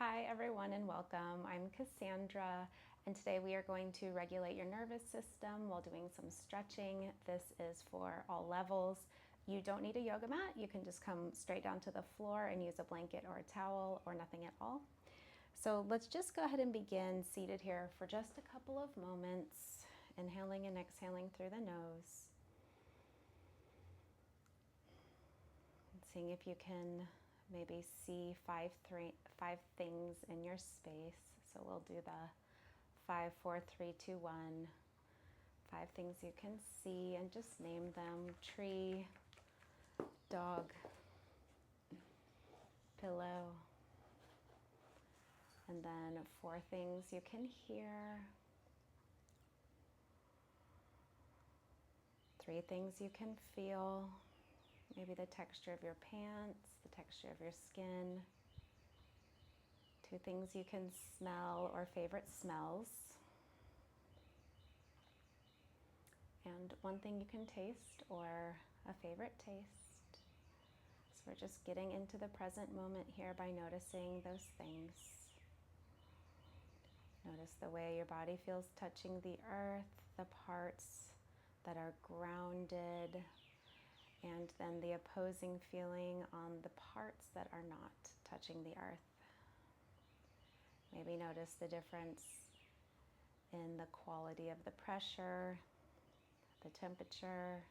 Hi everyone and welcome. I'm Cassandra and today we are going to regulate your nervous system while doing some stretching. This is for all levels. You don't need a yoga mat. You can just come straight down to the floor and use a blanket or a towel or nothing at all. So let's just go ahead and begin seated here for just a couple of moments, inhaling and exhaling through the nose. Seeing if you can maybe see five things in your space. So we'll do the 5, 4, 3, 2, 1. 5 things you can see and just name them: tree, dog, pillow, and then 4 things you can hear, 3 things you can feel. Maybe the texture of your pants, the texture of your skin. 2 things you can smell or favorite smells. And 1 thing you can taste or a favorite taste. So we're just getting into the present moment here by noticing those things. Notice the way your body feels touching the earth, the parts that are grounded, and then the opposing feeling on the parts that are not touching the earth. Maybe notice the difference in the quality of the pressure, the temperature.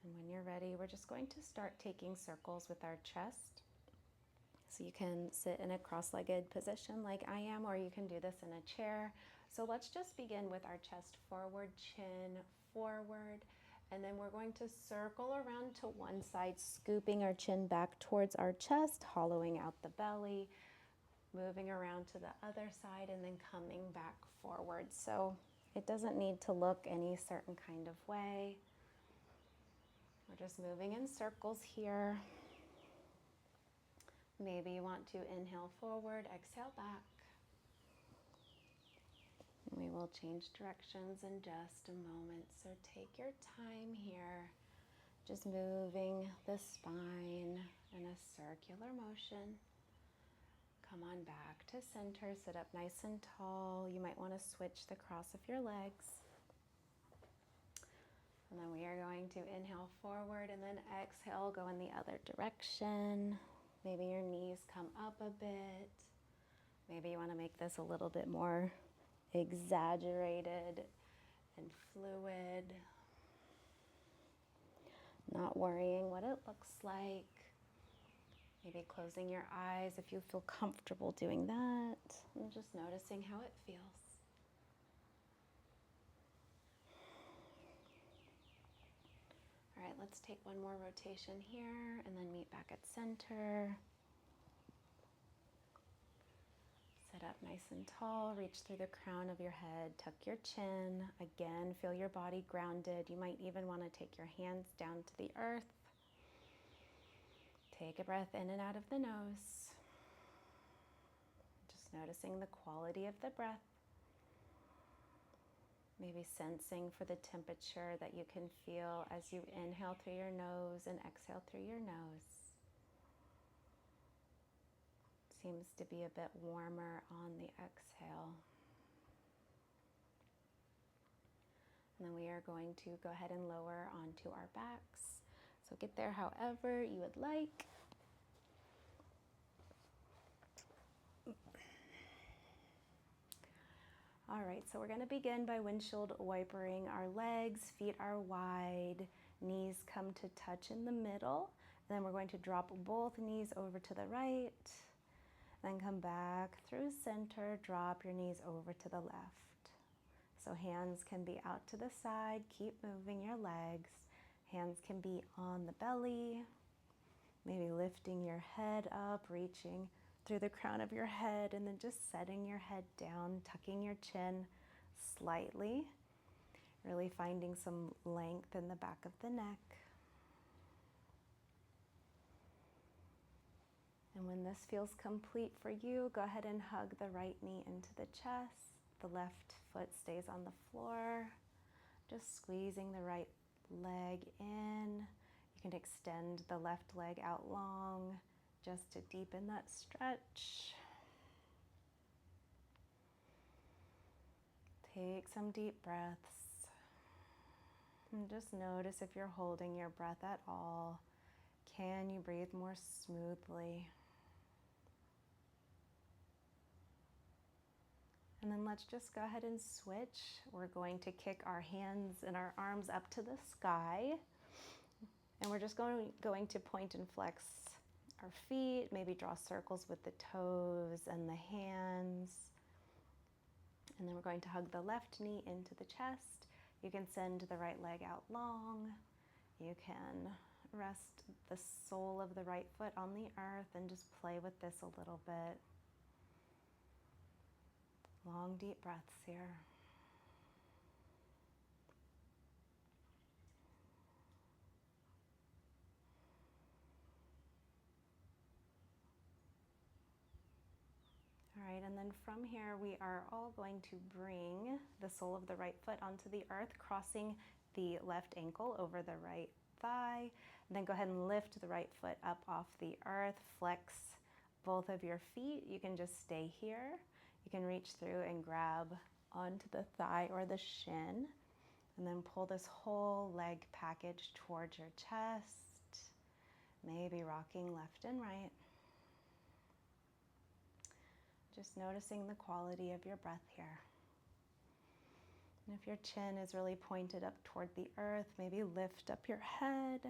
And when you're ready, we're just going to start taking circles with our chest. So you can sit in a cross-legged position like I am, or you can do this in a chair. So let's just begin with our chest forward, chin forward, and then we're going to circle around to one side, scooping our chin back towards our chest, hollowing out the belly, moving around to the other side, and then coming back forward. So it doesn't need to look any certain kind of way. We're just moving in circles here. Maybe you want to inhale forward, exhale back. We will change directions in just a moment, so take your time here. Just moving the spine in a circular motion. Come on back to center, sit up nice and tall. You might want to switch the cross of your legs. And then we are going to inhale forward and then exhale, go in the other direction. Maybe your knees come up a bit. Maybe you want to make this a little bit more exaggerated and fluid. Not worrying what it looks like. Maybe closing your eyes if you feel comfortable doing that. And just noticing how it feels. All right, let's take one more rotation here and then meet back at center. Sit up nice and tall, reach through the crown of your head, tuck your chin. Again, feel your body grounded. You might even want to take your hands down to the earth. Take a breath in and out of the nose. Just noticing the quality of the breath. Maybe sensing for the temperature that you can feel as you inhale through your nose and exhale through your nose. Seems to be a bit warmer on the exhale. And then we are going to go ahead and lower onto our backs. So get there however you would like. All right, so we're going to begin by windshield wipering our legs. Feet are wide, knees come to touch in the middle. And then we're going to drop both knees over to the right. Then come back through center, drop your knees over to the left. So hands can be out to the side, keep moving your legs. Hands can be on the belly, maybe lifting your head up, reaching through the crown of your head, and then just setting your head down, tucking your chin slightly, really finding some length in the back of the neck. And when this feels complete for you, go ahead and hug the right knee into the chest. The left foot stays on the floor. Just squeezing the right leg in. You can extend the left leg out long just to deepen that stretch. Take some deep breaths. And just notice if you're holding your breath at all. Can you breathe more smoothly? And then let's just go ahead and switch. We're going to kick our hands and our arms up to the sky. And we're just going to point and flex our feet, maybe draw circles with the toes and the hands. And then we're going to hug the left knee into the chest. You can send the right leg out long. You can rest the sole of the right foot on the earth and just play with this a little bit. Long, deep breaths here. All right, and then from here, we are all going to bring the sole of the right foot onto the earth, crossing the left ankle over the right thigh. And then go ahead and lift the right foot up off the earth. Flex both of your feet. You can just stay here. You can reach through and grab onto the thigh or the shin. And then pull this whole leg package towards your chest. Maybe rocking left and right. Just noticing the quality of your breath here. And if your chin is really pointed up toward the earth, maybe lift up your head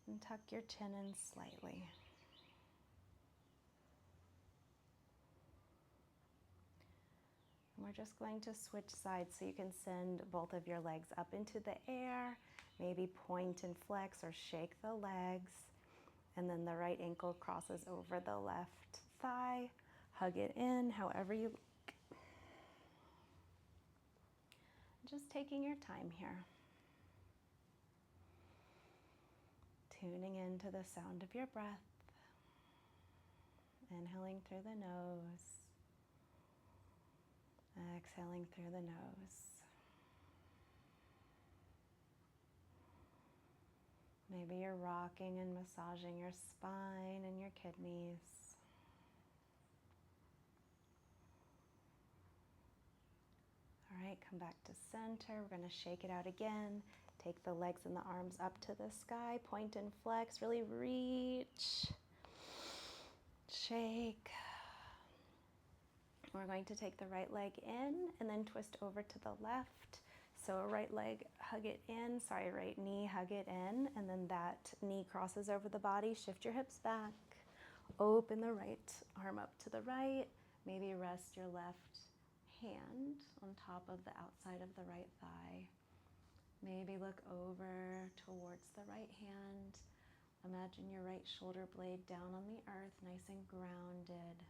and tuck your chin in slightly. And we're just going to switch sides so you can send both of your legs up into the air, maybe point and flex or shake the legs. And then the right ankle crosses over the left thigh. Hug it in however you like. Just taking your time here. Tuning into the sound of your breath. Inhaling through the nose. Exhaling through the nose. Maybe you're rocking and massaging your spine and your kidneys. All right, come back to center. We're going to shake it out again. Take the legs and the arms up to the sky. Point and flex. Really reach. Shake. We're going to take the right leg in and then twist over to the left. So right leg, hug it in. Right knee, hug it in. And then that knee crosses over the body. Shift your hips back. Open the right arm up to the right. Maybe rest your left hand on top of the outside of the right thigh. Maybe look over towards the right hand. Imagine your right shoulder blade down on the earth, nice and grounded.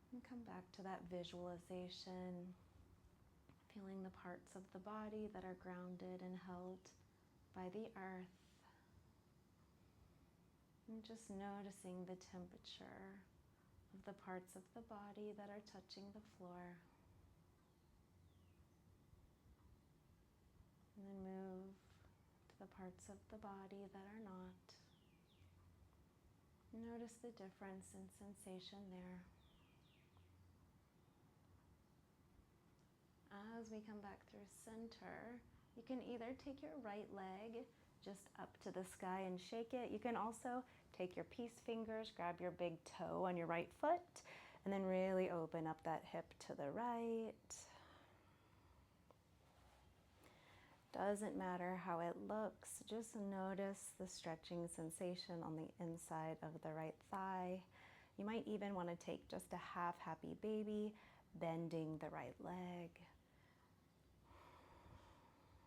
And come back to that visualization, feeling the parts of the body that are grounded and held by the earth. And just noticing the temperature of the parts of the body that are touching the floor. And then move to the parts of the body that are not. Notice the difference in sensation there. As we come back through center, you can either take your right leg just up to the sky and shake it. You can also take your peace fingers, grab your big toe on your right foot, and then really open up that hip to the right. Doesn't matter how it looks, just notice the stretching sensation on the inside of the right thigh. You might even want to take just a half happy baby, bending the right leg.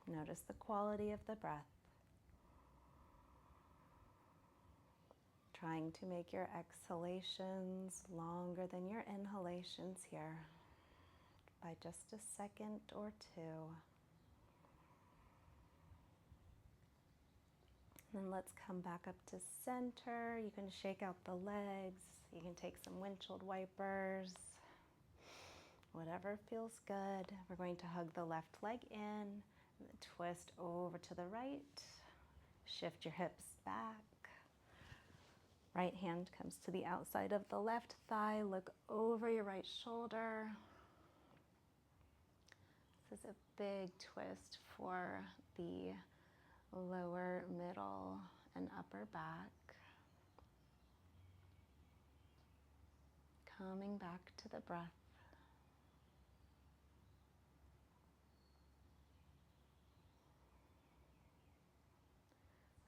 Notice the quality of the breath. Trying to make your exhalations longer than your inhalations here by just a second or two. Then let's come back up to center. You can shake out the legs. You can take some windshield wipers. Whatever feels good. We're going to hug the left leg in, twist over to the right. Shift your hips back. Right hand comes to the outside of the left thigh. Look over your right shoulder. This is a big twist for the lower, middle, and upper back. Coming back to the breath.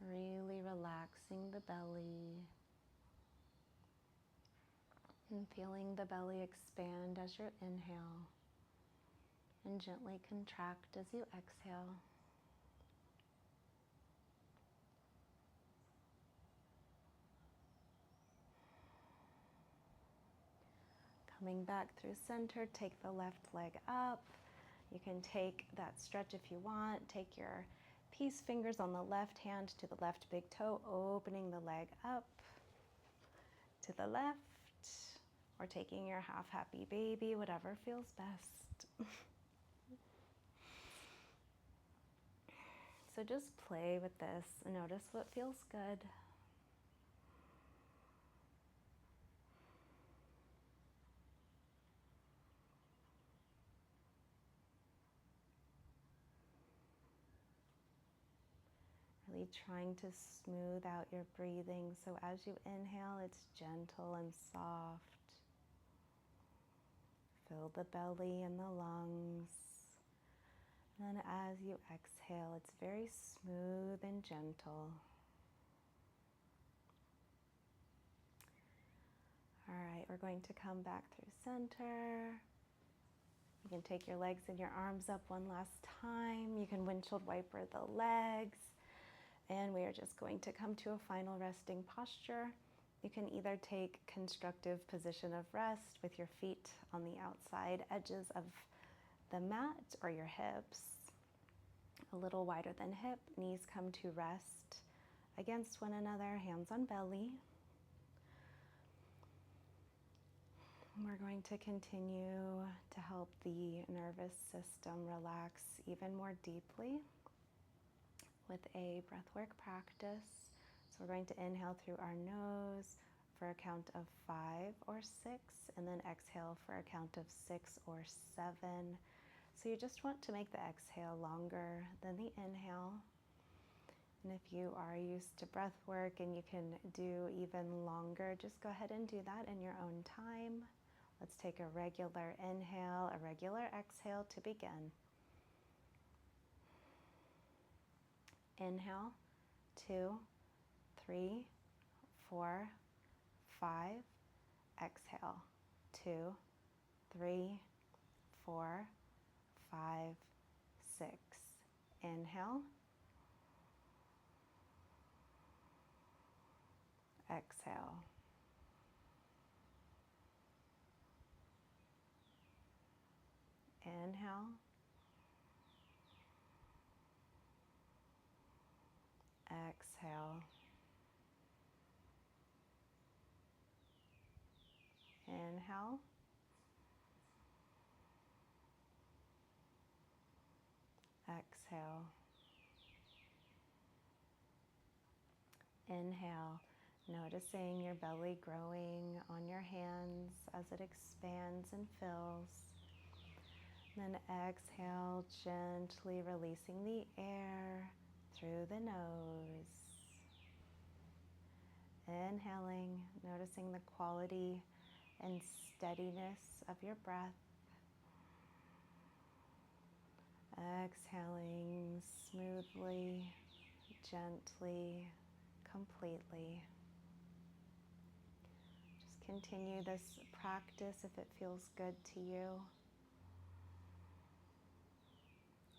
Really relaxing the belly and feeling the belly expand as you inhale and gently contract as you exhale. Coming back through center, take the left leg up. You can take that stretch if you want. Take your peace fingers on the left hand to the left big toe, opening the leg up to the left, or taking your half happy baby, whatever feels best. So just play with this and notice what feels good. Really trying to smooth out your breathing, so as you inhale, it's gentle and soft. Fill the belly and the lungs. And then as you exhale, it's very smooth and gentle. All right, we're going to come back through center. You can take your legs and your arms up one last time. You can windshield wiper the legs. And we are just going to come to a final resting posture. You can either take constructive position of rest with your feet on the outside edges of the mat or your hips a little wider than hip. Knees come to rest against one another, hands on belly. We're going to continue to help the nervous system relax even more deeply with a breathwork practice. So we're going to inhale through our nose for a count of 5 or 6, and then exhale for a count of 6 or 7. So you just want to make the exhale longer than the inhale. And if you are used to breath work and you can do even longer, just go ahead and do that in your own time. Let's take a regular inhale, a regular exhale to begin. Inhale, 2, 3, 4, 5. Exhale, 2, 3, 4, 5, 6. Inhale. Exhale. Inhale. Exhale. Inhale. Exhale. Inhale, noticing your belly growing on your hands as it expands and fills. And then exhale, gently releasing the air through the nose. Inhaling, noticing the quality and steadiness of your breath. Exhaling smoothly, gently, completely. Just continue this practice if it feels good to you.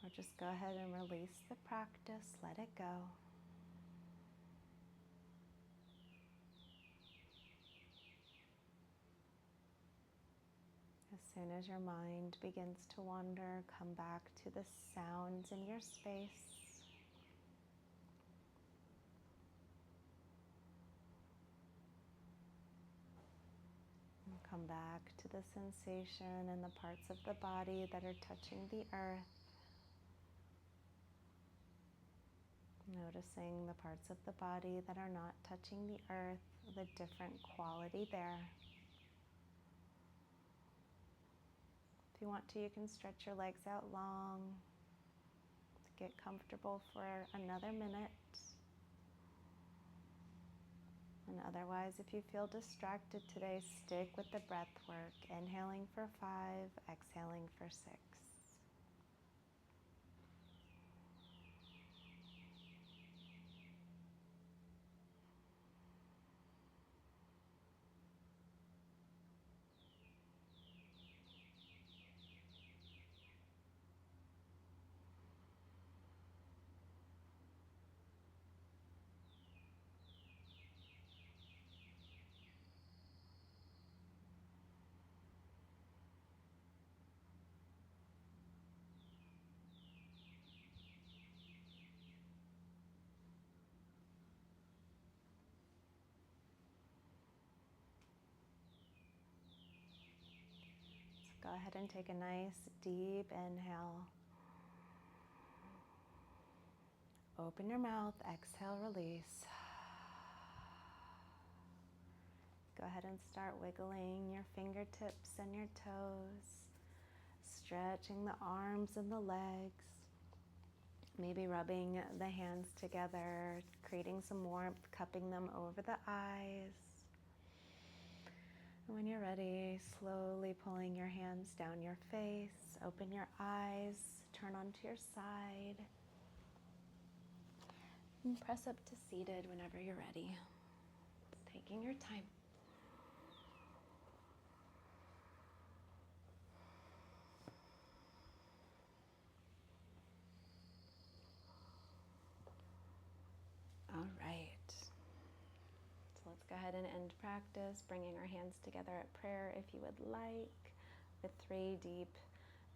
Or just go ahead and release the practice, let it go. As soon as your mind begins to wander, come back to the sounds in your space. And come back to the sensation and the parts of the body that are touching the earth. Noticing the parts of the body that are not touching the earth, the different quality there. If you want to, you can stretch your legs out long. Get comfortable for another minute. And otherwise, if you feel distracted today, stick with the breath work. Inhaling for 5, exhaling for 6. Go ahead and take a nice deep inhale. Open your mouth, exhale, release. Go ahead and start wiggling your fingertips and your toes, stretching the arms and the legs, maybe rubbing the hands together, creating some warmth, cupping them over the eyes. And when you're ready, slowly pulling your hands down your face, open your eyes, turn onto your side, and press up to seated whenever you're ready. Taking your time. All right. So let's go ahead and end practice, bringing our hands together at prayer if you would like, with 3 deep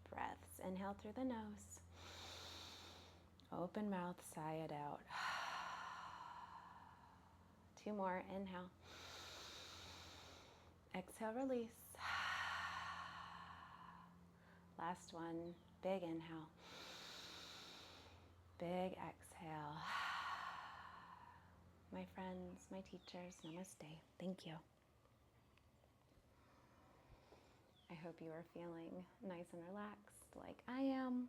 breaths. Inhale through the nose. Open mouth, sigh it out. 2 more. Inhale. Exhale, release. Last one. Big inhale. Big exhale. My friends, my teachers, namaste. Thank you. I hope you are feeling nice and relaxed like I am.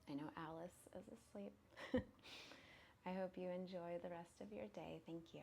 I know Alice is asleep. I hope you enjoy the rest of your day. Thank you.